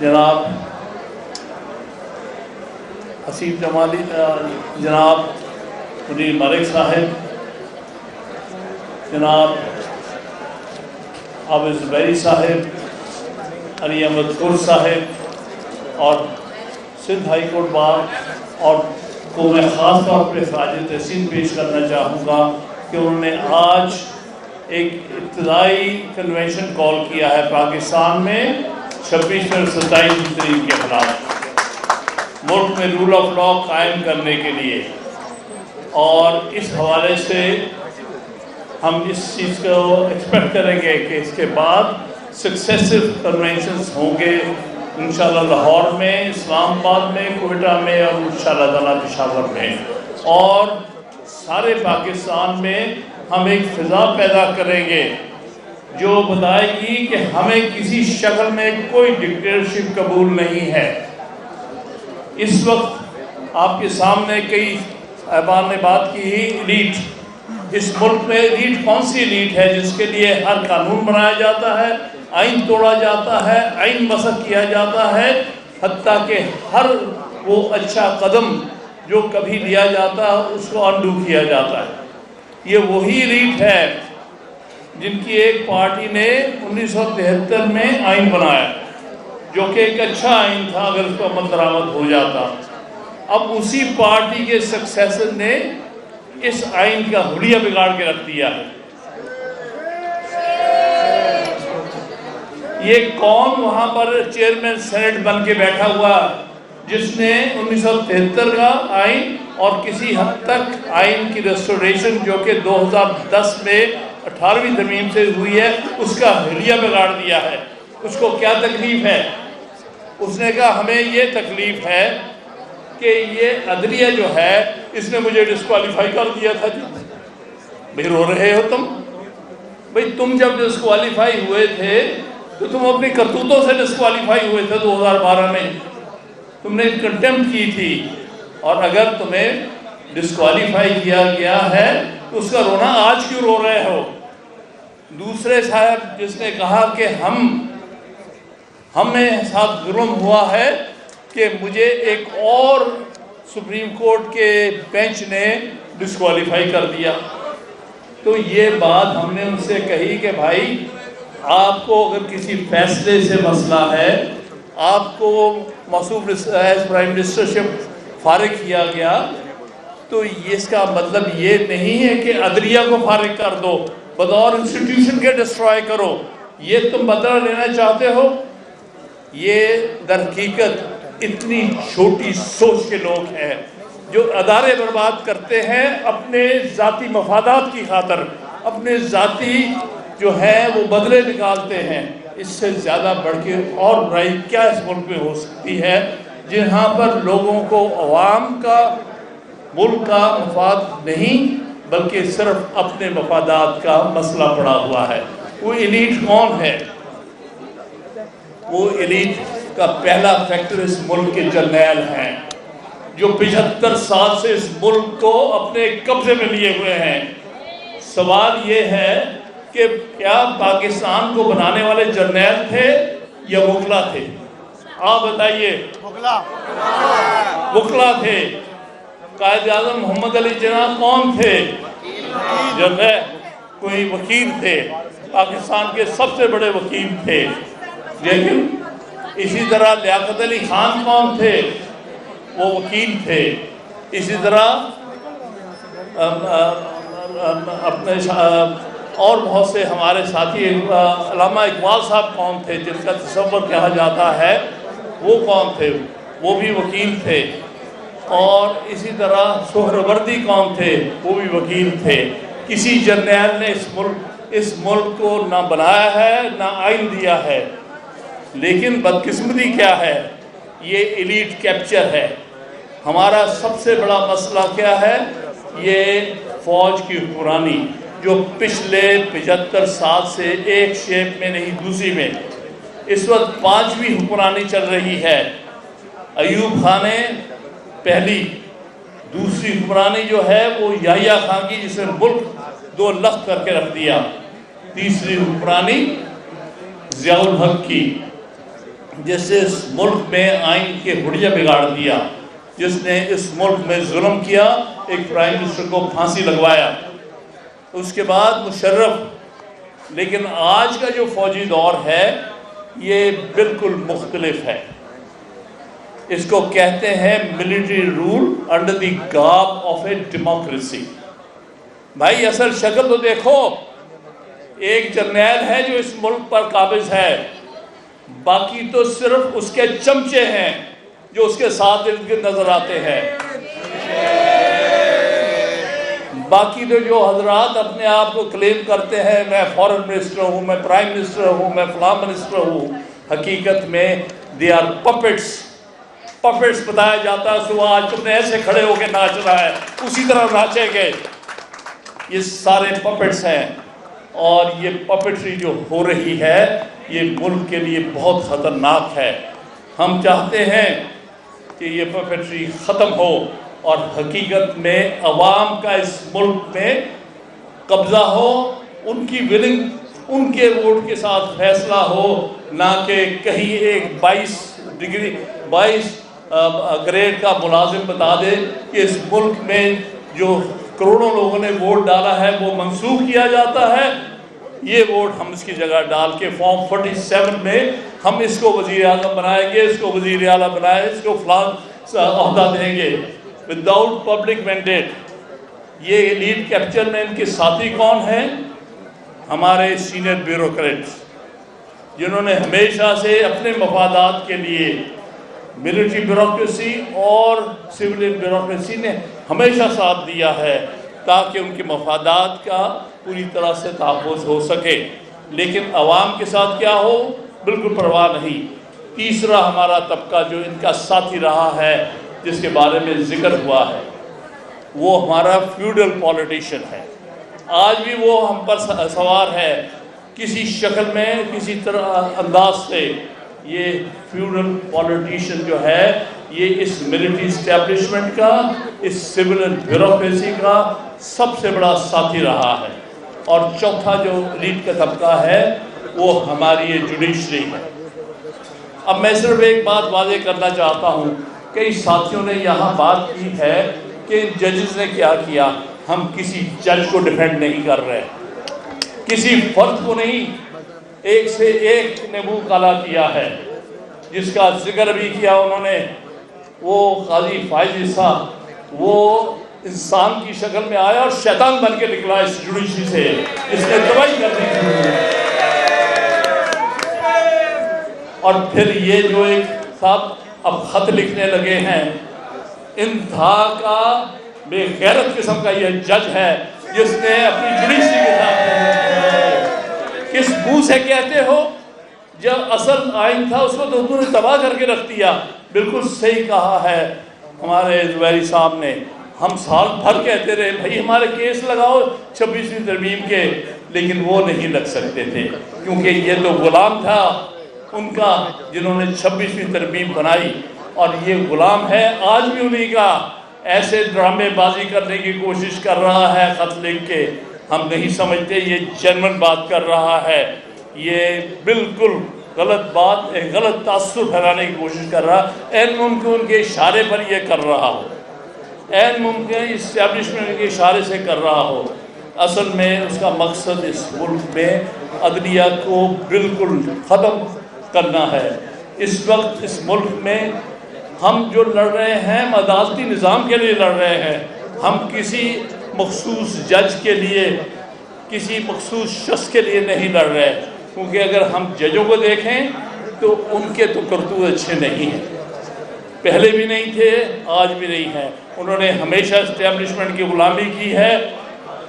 جناب حسیب جمالی، جناب منیر ملک صاحب، جناب عابد زبیری صاحب، علی احمد گر صاحب اور سندھ ہائی کورٹ بار اور کو میں خاص طور پہ خراج تحسین پیش کرنا چاہوں گا کہ انہوں نے آج ایک ابتدائی کنونشن کال کیا ہے پاکستان میں 26 اور 27 تاریخ کے خلاف ملک میں رول آف لا قائم کرنے کے لیے، اور اس حوالے سے ہم اس چیز کو ایکسپیکٹ کریں گے کہ اس کے بعد سکسیسو کنونشنز ہوں گے انشاءاللہ لاہور میں، اسلام آباد میں، کوئٹہ میں اور انشاءاللہ تعالیٰ پشاور میں، اور سارے پاکستان میں ہم ایک فضا پیدا کریں گے جو بتائے گی کہ ہمیں کسی شکل میں کوئی ڈکٹیٹرشپ قبول نہیں ہے۔ اس وقت آپ کے سامنے کئی احباب نے بات کی ہی ایلیٹ، اس ملک میں ایلیٹ کون سی ایلیٹ ہے جس کے لیے ہر قانون بنایا جاتا ہے، آئین توڑا جاتا ہے، آئین مسخ کیا جاتا ہے، حتیٰ کہ ہر وہ اچھا قدم جو کبھی لیا جاتا ہے اس کو انڈو کیا جاتا ہے۔ یہ وہی ایلیٹ ہے جن کی ایک پارٹی نے 1973 میں آئین بنایا جو کہ ایک اچھا آئین تھا اگر اس کو عمل درآمد ہو جاتا۔ اب اسی پارٹی کے سکسیسر نے اس آئین کا حلیہ بگاڑ کے رکھ دیا ہے۔ یہ کون وہاں پر چیئرمین سینٹ بن کے بیٹھا ہوا جس نے 1973 کا آئین اور کسی حد تک آئین کی ریسٹوریشن جو کہ 2010 میں 18ویں ترمیم سے ہوئی ہے اس کا حلیہ بگاڑ دیا ہے؟ اس کو کیا تکلیف ہے؟ اس نے کہا ہمیں یہ تکلیف ہے کہ یہ عدلیہ جو ہے اس نے مجھے ڈسکوالیفائی کر دیا تھا۔ جی بھئی رو رہے ہو تم؟ بھئی تم جب ڈسکوالیفائی ہوئے تھے تو تم اپنی کرتوتوں سے ڈسکوالیفائی ہوئے تھے 2012 میں، تم نے کنٹیمپٹ کی تھی، اور اگر تمہیں ڈسکوالیفائی کیا گیا ہے تو اس کا رونا آج کیوں رو رہے ہو؟ دوسرے صاحب جس نے کہا کہ ہمیں ساتھ ظلم ہوا ہے کہ مجھے ایک اور سپریم کورٹ کے بینچ نے ڈسکوالیفائی کر دیا، تو یہ بات ہم نے ان سے کہی کہ بھائی آپ کو اگر کسی فیصلے سے مسئلہ ہے، آپ کو موصوف ایز پرائم منسٹرشپ فارغ کیا گیا، تو اس کا مطلب یہ نہیں ہے کہ عدلیہ کو فارغ کر دو، بطور انسٹیٹیوشن کے ڈسٹرائے کرو۔ یہ تم بدلہ لینا چاہتے ہو؟ یہ در حقیقت اتنی چھوٹی سوچ کے لوگ ہیں جو ادارے برباد کرتے ہیں اپنے ذاتی مفادات کی خاطر، اپنے ذاتی جو ہیں وہ بدلے نکالتے ہیں۔ اس سے زیادہ بڑھ کے اور برائی کیا اس ملک میں ہو سکتی ہے جہاں پر لوگوں کو عوام کا، ملک کا مفاد نہیں بلکہ صرف اپنے مفادات کا مسئلہ پڑا ہوا ہے۔ وہ ایلیٹ کون ہے؟ وہ ایلیٹ کا پہلا فیکٹر اس ملک کے جرنیل ہیں جو 75 سال سے اس ملک کو اپنے قبضے میں لیے ہوئے ہیں۔ سوال یہ ہے کہ کیا پاکستان کو بنانے والے جرنیل تھے یا وکلا تھے؟ آپ بتائیے۔ وکلا تھے۔ قائد اعظم محمد علی جناح کون تھے؟ جرنیل، کوئی وکیل تھے، پاکستان کے سب سے بڑے وکیل تھے۔ لیکن اسی طرح لیاقت علی خان کون تھے؟ وہ وکیل تھے۔ اسی طرح اپنے اور بہت سے ہمارے ساتھی، علامہ اقبال صاحب کون تھے جن کا تصور کہا جاتا ہے، وہ کون تھے؟ وہ بھی وکیل تھے۔ اور اسی طرح سہروردی کون تھے؟ وہ بھی وکیل تھے۔ کسی جرنیل نے اس ملک کو نہ بنایا ہے نہ آئین دیا ہے، لیکن بدقسمتی کیا ہے؟ یہ ایلیٹ کیپچر ہے۔ ہمارا سب سے بڑا مسئلہ کیا ہے؟ یہ فوج کی حکمرانی جو پچھلے 75 سال سے ایک شیپ میں نہیں دوسری میں، اس وقت 5ویں حکمرانی چل رہی ہے۔ ایوب خان نے پہلی، دوسری حکمرانی جو ہے وہ یحییٰ خان کی جس نے ملک 2 لخت کر کے رکھ دیا، تیسری حکمرانی ضیاء الحق کی۔ جس نے اس ملک میں آئین کے ہڑیا بگاڑ دیا، جس نے اس ملک میں ظلم کیا، ایک پرائم منسٹر کو پھانسی لگوایا، اس کے بعد مشرف۔ لیکن آج کا جو فوجی دور ہے یہ بالکل مختلف ہے۔ اس کو کہتے ہیں military rule under the garb of a democracy. بھائی اصل شکل تو دیکھو، ایک جرنیل ہے جو اس ملک پر قابض ہے، باقی تو صرف اس کے چمچے ہیں جو اس کے ساتھ ارد گرد نظر آتے ہیں۔ باقی تو جو حضرات اپنے آپ کو کلیم کرتے ہیں میں فورن منسٹر ہوں، میں پرائم منسٹر ہوں، میں فلاں منسٹر ہوں، حقیقت میں دے آر پپٹس بتایا جاتا ہے۔ صبح آج تم نے ایسے کھڑے ہو کے ناچنا ہے، اسی طرح ناچیں گے۔ یہ سارے پپٹس ہیں، اور یہ پپٹری جو ہو رہی ہے یہ ملک کے لیے بہت خطرناک ہے۔ ہم چاہتے ہیں کہ یہ پپٹری ختم ہو اور حقیقت میں عوام کا اس ملک میں قبضہ ہو، ان کی ولنگ، ان کے ووٹ کے ساتھ فیصلہ ہو، نہ کہ کہیں ایک 22 گریڈ کا ملازم بتا دے کہ اس ملک میں جو کروڑوں لوگوں نے ووٹ ڈالا ہے وہ منسوخ کیا جاتا ہے۔ یہ ووٹ ہم اس کی جگہ ڈال کے فارم 47 میں ہم اس کو وزیر اعظم بنائیں گے، اس کو وزیر اعلیٰ بنائیں، اس کو فلاں عہدہ دیں گے وداؤٹ پبلک مینڈیٹ۔ یہ لیڈ کیپچر میں ان کے ساتھی کون ہیں؟ ہمارے سینئر بیوروکریٹس، جنہوں نے ہمیشہ سے اپنے مفادات کے لیے ملٹری بیوروکریسی اور سول بیوروکریسی نے ہمیشہ ساتھ دیا ہے تاکہ ان کے مفادات کا پوری طرح سے تحفظ ہو سکے، لیکن عوام کے ساتھ کیا ہو بالکل پرواہ نہیں۔ تیسرا ہمارا طبقہ جو ان کا ساتھی رہا ہے، جس کے بارے میں ذکر ہوا ہے، وہ ہمارا فیوڈل پولیٹیشین ہے۔ آج بھی وہ ہم پر سوار ہے کسی شکل میں، کسی طرح انداز سے۔ یہ فیوڈل پولیٹیشین جو ہے یہ اس ملٹری اسٹیبلشمنٹ کا، اس سول بیوروکریسی کا سب سے بڑا ساتھی رہا ہے۔ اور چوتھا جو لیڈ کا طبقہ ہے وہ ہماری جوڈیشری ہے۔ اب میں صرف ایک بات واضح کرنا چاہتا ہوں، کئی ساتھیوں نے یہاں بات کی ہے کہ ججز نے کیا کیا۔ ہم کسی جج کو ڈیفینڈ نہیں کر رہے، کسی فرد کو نہیں، ایک سے ایک نے منہ کالا کیا ہے، جس کا ذکر بھی کیا انہوں نے۔ وہ قاضی فائز عیسیٰ، وہ انسان کی شکل میں آیا اور شیطان بن کے نکلا اس جوڈیشری سے، اس نے تباہی کر دی۔ اور پھر یہ جو ایک صاحب اب خط لکھنے لگے ہیں، انتہا کا بے غیرت قسم کا یہ جج ہے جس نے اپنی جوڈیشری کے ساتھ، کس منہ سے کہتے ہو؟ جب اصل آئین تھا اس کو تو انہوں نے تباہ کر کے رکھ دیا۔ بالکل صحیح کہا ہے ہمارے زبیری صاحب نے، ہم سال بھر کہتے رہے بھائی ہمارے کیس لگاؤ 26ویں ترمیم کے، لیکن وہ نہیں لگ سکتے تھے کیونکہ یہ تو غلام تھا ان کا جنہوں نے 26ویں ترمیم بنائی، اور یہ غلام ہے آج بھی انہی کا۔ ایسے ڈرامے بازی کرنے کی کوشش کر رہا ہے خط لکھ کے، ہم نہیں سمجھتے یہ جنون بات کر رہا ہے، یہ بالکل غلط بات، غلط تاثر پھیلانے کی کوشش کر رہا ہے۔ این ممکن کے اشارے پر یہ کر رہا ہو، این ممکن اسٹیبلشمنٹ کے اشارے سے کر رہا ہو، اصل میں اس کا مقصد اس ملک میں عدلیہ کو بالکل ختم کرنا ہے۔ اس وقت اس ملک میں ہم جو لڑ رہے ہیں ہم عدالتی نظام کے لیے لڑ رہے ہیں، ہم کسی مخصوص جج کے لیے، کسی مخصوص شخص کے لیے نہیں لڑ رہے، کیونکہ اگر ہم ججوں کو دیکھیں تو ان کے تو کرتوت اچھے نہیں ہیں، پہلے بھی نہیں تھے آج بھی نہیں ہیں، انہوں نے ہمیشہ اسٹیبلشمنٹ کی غلامی کی ہے۔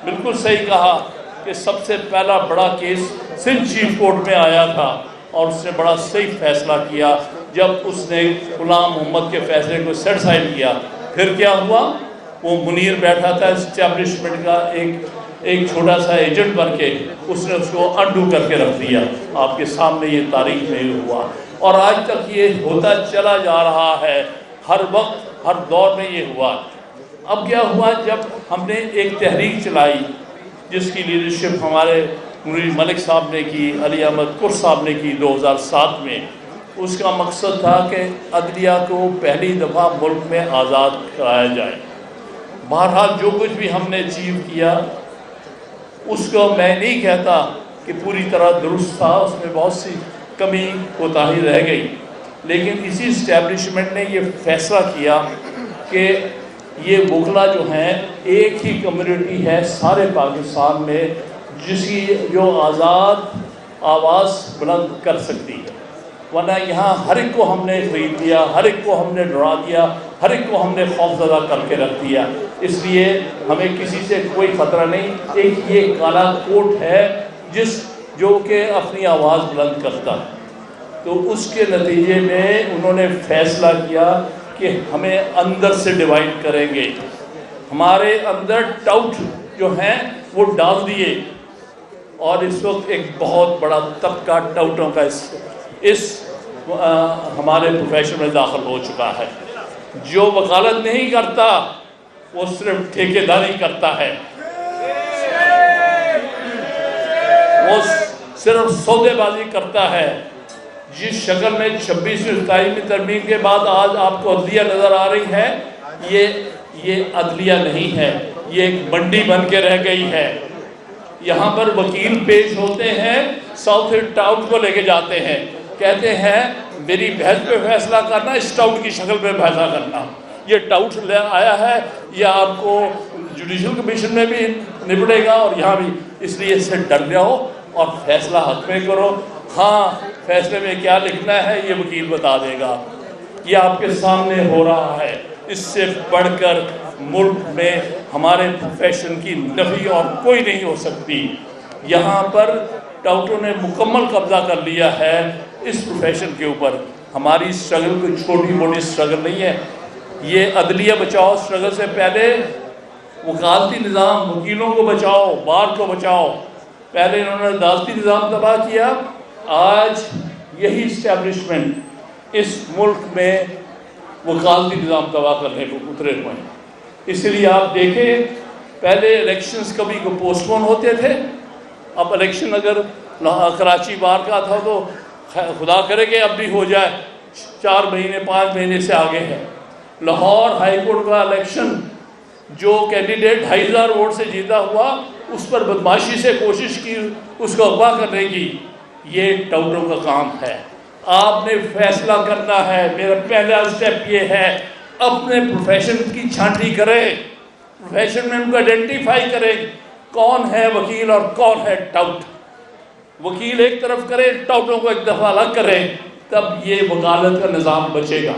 بالکل صحیح کہا کہ سب سے پہلا بڑا کیس سندھ چیف کورٹ میں آیا تھا اور اس نے بڑا صحیح فیصلہ کیا جب اس نے غلام محمد کے فیصلے کو سیٹ سائڈ کیا۔ پھر کیا ہوا؟ وہ منیر بیٹھا تھا اسٹیبلشمنٹ کا ایک چھوٹا سا ایجنٹ بن کے، اس نے اس کو انڈو کر کے رکھ دیا۔ آپ کے سامنے یہ تاریخ میں ہوا اور آج تک یہ ہوتا چلا جا رہا ہے، ہر وقت ہر دور میں یہ ہوا۔ اب کیا ہوا؟ جب ہم نے ایک تحریک چلائی جس کی لیڈرشپ ہمارے منیر ملک صاحب نے کی، علی احمد کر صاحب نے کی 2007 میں، اس کا مقصد تھا کہ عدلیہ کو پہلی دفعہ ملک میں آزاد کرایا جائے۔ بہرحال جو کچھ بھی ہم نے اچیو کیا اس کو میں نہیں کہتا کہ پوری طرح درست تھا، اس میں بہت سی کمی کوتاہی رہ گئی، لیکن اسی اسٹیبلشمنٹ نے یہ فیصلہ کیا کہ یہ وکلا جو ہیں ایک ہی کمیونٹی ہے سارے پاکستان میں جس کی جو آزاد آواز بلند کر سکتی ہے، ورنہ یہاں ہر ایک کو ہم نے خرید لیا، ہر ایک کو ہم نے ڈرا دیا، ہر ایک کو ہم نے خوفزدہ کر کے رکھ دیا۔ اس لیے ہمیں کسی سے کوئی خطرہ نہیں، ایک یہ کالا کوٹ ہے جو کہ اپنی آواز بلند کرتا ہے۔ تو اس کے نتیجے میں انہوں نے فیصلہ کیا کہ ہمیں اندر سے ڈیوائڈ کریں گے، ہمارے اندر ٹاؤٹ جو ہیں وہ ڈال دیے، اور اس وقت ایک بہت بڑا طبقہ ٹاؤٹوں کا اس ہمارے پروفیشن میں داخل ہو چکا ہے۔ جو وکالت نہیں کرتا وہ صرف ٹھیکیداری کرتا ہے، وہ صرف سودے بازی کرتا ہے۔ جس شکل میں 26ویں 27ویں ترمیم کے بعد آج آپ کو عدلیہ نظر آ رہی ہے، یہ عدلیہ نہیں ہے، یہ ایک منڈی بن کے رہ گئی ہے۔ یہاں پر وکیل پیش ہوتے ہیں، ساؤتھ ٹاؤٹ کو لے کے جاتے ہیں، کہتے ہیں میری بحث پہ فیصلہ کرنا، اس ٹاؤٹ کی شکل پہ فیصلہ کرنا۔ یہ ٹاؤٹ لے آیا ہے، یہ آپ کو جوڈیشل کمیشن میں بھی نپٹے گا اور یہاں بھی، اس لیے اس سے ڈر جاؤ اور فیصلہ حق میں کرو۔ ہاں، فیصلے میں کیا لکھنا ہے یہ وکیل بتا دے گا، یہ آپ کے سامنے ہو رہا ہے۔ اس سے بڑھ کر ملک میں ہمارے پروفیشن کی نفی اور کوئی نہیں ہو سکتی۔ یہاں پر ٹاؤٹوں نے مکمل قبضہ کر لیا ہے اس پروفیشن کے اوپر۔ ہماری سٹرگل کوئی چھوٹی موٹی سٹرگل نہیں ہے، یہ عدلیہ بچاؤ سٹرگل سے پہلے وکالتی نظام، وکیلوں کو بچاؤ، بار کو بچاؤ، پہلے انہوں نے عدالتی نظام تباہ کیا، آج یہی اسٹیبلشمنٹ اس ملک میں وکالتی نظام تباہ کرنے کو اترے ہوئے ہیں۔ اس لیے آپ دیکھیں پہلے الیکشنز کبھی کو پوسٹ پون ہوتے تھے، اب الیکشن اگر کراچی بار کا تھا تو خدا کرے کہ اب بھی ہو جائے، 4 مہینے 5 مہینے سے آگے ہے۔ لاہور ہائی کورٹ کا الیکشن جو کینڈیڈیٹ 2500 ووٹ سے جیتا ہوا، اس پر بدماشی سے کوشش کی اس کو اغوا کرنے کی، یہ ٹاؤٹوں کا کام ہے۔ آپ نے فیصلہ کرنا ہے، میرا پہلا سٹیپ یہ ہے اپنے پروفیشن کی چھانٹی کرے، پروفیشن میں ان کو آئیڈینٹیفائی کرے کون ہے وکیل اور کون ہے ٹاؤٹ۔ وکیل ایک طرف کرے، ٹاؤٹوں کو ایک دفعہ الگ کرے، تب یہ وکالت کا نظام بچے گا،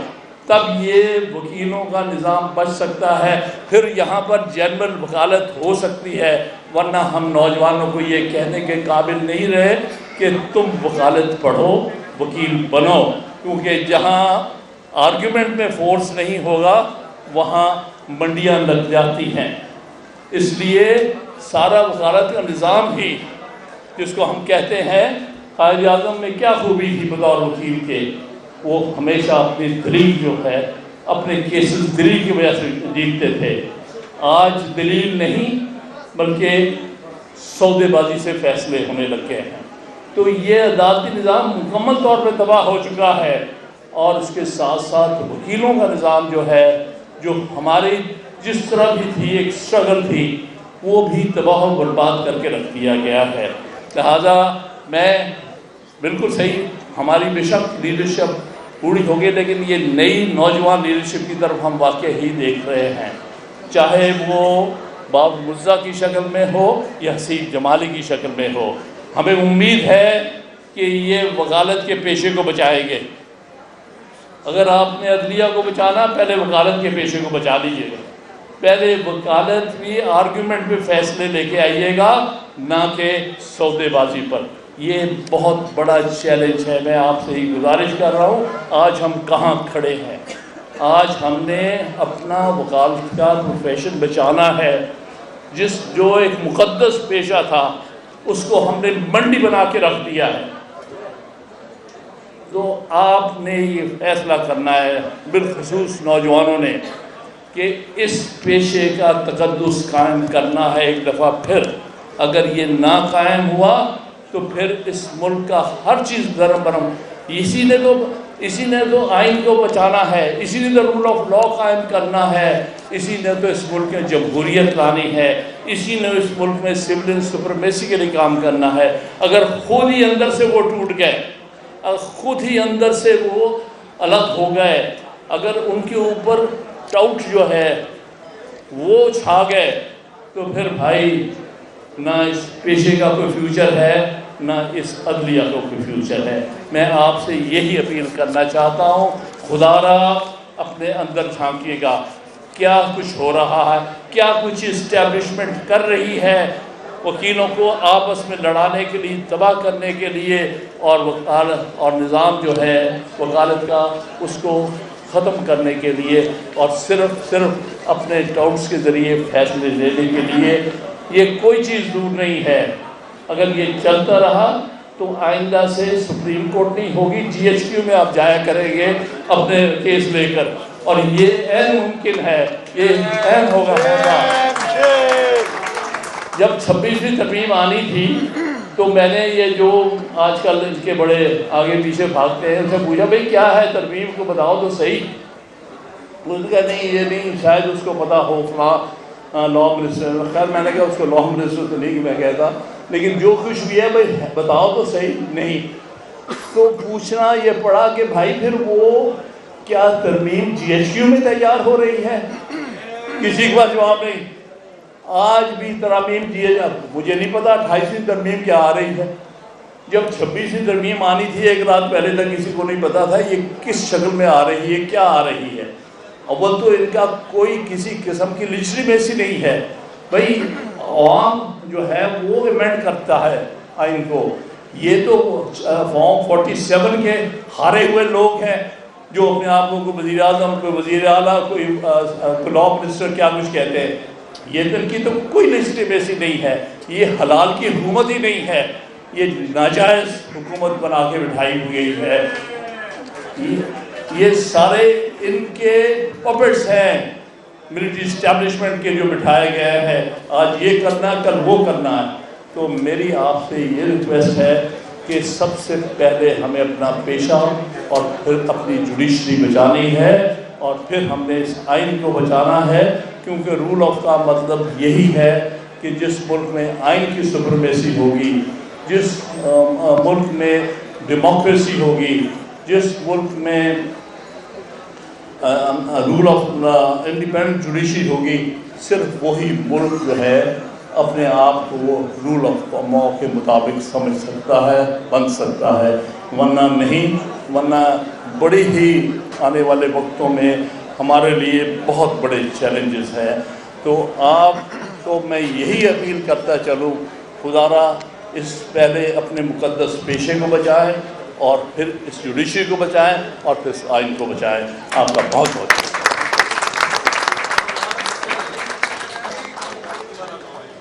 تب یہ وکیلوں کا نظام بچ سکتا ہے، پھر یہاں پر جنرل وکالت ہو سکتی ہے۔ ورنہ ہم نوجوانوں کو یہ کہنے کے قابل نہیں رہے کہ تم وکالت پڑھو، وکیل بنو، کیونکہ جہاں آرگیومنٹ میں فورس نہیں ہوگا وہاں منڈیاں لگ جاتی ہیں۔ اس لیے سارا وکالت کا نظام ہی، جس کو ہم کہتے ہیں قائد اعظم میں کیا خوبی تھی بطور وکیل کے، وہ ہمیشہ اپنی دلیل جو ہے، اپنے کیسز دلیل کی وجہ سے جیتتے تھے۔ آج دلیل نہیں بلکہ سودے بازی سے فیصلے ہونے لگ گئے ہیں۔ تو یہ عدالتی نظام مکمل طور پہ تباہ ہو چکا ہے، اور اس کے ساتھ ساتھ وکیلوں کا نظام جو ہے، جو ہماری جس طرح بھی تھی ایک اسٹرگل تھی، وہ بھی تباہ و برباد کر کے رکھ دیا گیا ہے۔ لہٰذا میں بالکل صحیح، ہماری بے شک لیڈرشپ پوری ہوگی، لیکن یہ نئی نوجوان لیڈرشپ کی طرف ہم واقع ہی دیکھ رہے ہیں، چاہے وہ باب مرزا کی شکل میں ہو یا حسین جمالی کی شکل میں ہو۔ ہمیں امید ہے کہ یہ وکالت کے پیشے کو بچائیں گے۔ اگر آپ نے عدلیہ کو بچانا، پہلے وکالت کے پیشے کو بچا لیجیے گا۔ پہلے وکالت بھی آرگیومنٹ پہ فیصلے لے کے آئیے گا، نہ کہ سودے بازی پر۔ یہ بہت بڑا چیلنج ہے، میں آپ سے ہی گزارش کر رہا ہوں۔ آج ہم کہاں کھڑے ہیں؟ آج ہم نے اپنا وکالت کا پروفیشن بچانا ہے، جو ایک مقدس پیشہ تھا اس کو ہم نے منڈی بنا کے رکھ دیا ہے۔ تو آپ نے یہ فیصلہ کرنا ہے، بالخصوص نوجوانوں نے، کہ اس پیشے کا تقدس قائم کرنا ہے ایک دفعہ پھر۔ اگر یہ نہ قائم ہوا تو پھر اس ملک کا ہر چیز درم برم۔ اسی نے تو اسی نے تو آئین کو بچانا ہے، اسی نے تو رول آف لا قائم کرنا ہے، اسی نے تو اس ملک میں جمہوریت لانی ہے، اسی نے اس ملک میں سول سپرمیسی کے لیے کام کرنا ہے۔ اگر خود ہی اندر سے وہ ٹوٹ گئے، خود ہی اندر سے وہ الگ ہو گئے، اگر ان کے اوپر ٹاؤٹ جو ہے وہ چھا گئے، تو پھر بھائی نہ اس پیشے کا کوئی فیوچر ہے، نہ اس عدلیہ کا کوئی فیوچر ہے۔ میں آپ سے یہی اپیل کرنا چاہتا ہوں، خدا را اپنے اندر جھانکیے گا، کیا کچھ ہو رہا ہے، کیا کچھ اسٹیبلشمنٹ کر رہی ہے وکیلوں کو آپس میں لڑانے کے لیے، تباہ کرنے کے لیے، اور وکالت اور نظام جو ہے وکالت کا اس کو ختم کرنے کے لیے، اور صرف اپنے ٹاؤٹس کے ذریعے فیصلے لینے کے لیے۔ یہ کوئی چیز دور نہیں ہے۔ اگر یہ چلتا رہا تو آئندہ سے سپریم کورٹ نہیں ہوگی، جی ایچ کیو میں آپ جایا کریں گے اپنے کیس لے کر، اور یہ عین ممکن ہے، یہ عین ہوگا۔ جب 26ویں ترمیم آنی تھی تو میں نے یہ جو آج کل ان کے بڑے آگے پیچھے بھاگتے ہیں ان سے پوچھا بھئی کیا ہے ترمیم کو بتاؤ تو صحیح۔ اس نے کہا نہیں یہ نہیں، شاید اس کو پتا ہو فلاں لا منسٹر۔ خیر میں نے کہا اس کو لا منسٹر تو نہیں میں کہتا، لیکن جو کچھ بھی ہے بھئی بتاؤ تو صحیح۔ نہیں تو پوچھنا یہ پڑا کہ بھائی پھر وہ کیا ترمیم جی ایچ کیو میں تیار ہو رہی ہے؟ کسی کے پاس جواب نہیں۔ آج بھی ترامیم دیے جاتے، مجھے نہیں پتا 28ویں ترمیم کیا آ رہی ہے۔ جب 26ویں ترمیم آنی تھی ایک رات پہلے تک کسی کو نہیں پتا تھا یہ کس شکل میں آ رہی ہے، کیا آ رہی ہے۔ اول تو ان کا کوئی کسی قسم کی لیجٹمیسی نہیں ہے۔ بھئی عوام جو ہے وہ ایمنڈ کرتا ہے آئین کو، یہ تو فارم 47 کے ہارے ہوئے لوگ ہیں جو اپنے آپ کو کوئی وزیر اعظم، کوئی وزیر اعلیٰ، کوئی لا منسٹر کیا کچھ کہتے ہیں۔ یہ تو ان کی تو کوئی لیجٹمیسی نہیں ہے، یہ حلال کی حکومت ہی نہیں ہے، یہ ناجائز حکومت بنا کے بٹھائی ہوئی ہے۔ یہ سارے ان کے پپٹس ہیں ملٹری اسٹیبلشمنٹ کے جو بٹھائے گئے ہیں، آج یہ کرنا ہے کل وہ کرنا ہے۔ تو میری آپ سے یہ ریکویسٹ ہے کہ سب سے پہلے ہمیں اپنا پیشہ اور پھر اپنی جوڈیشری بچانی ہے، اور پھر ہم نے اس آئین کو بچانا ہے، کیونکہ رول آف کا مطلب یہی ہے کہ جس ملک میں آئین کی سپرمیسی ہوگی، جس ملک میں ڈیموکریسی ہوگی، جس ملک میں رول آف انڈیپینڈنٹ جوڈیشری ہوگی، صرف وہی ملک جو ہے اپنے آپ کو وہ رول آف لا کے مطابق سمجھ سکتا ہے، بن سکتا ہے، ورنہ نہیں۔ ورنہ بڑی ہی آنے والے وقتوں میں ہمارے لیے بہت بڑے چیلنجز ہیں۔ تو آپ کو میں یہی اپیل کرتا چلوں، خدا را اس پہلے اپنے مقدس پیشے کو بچائیں، اور پھر اس جوڈیشری کو بچائیں، اور پھر اس آئین کو بچائیں۔ آپ کا بہت بہت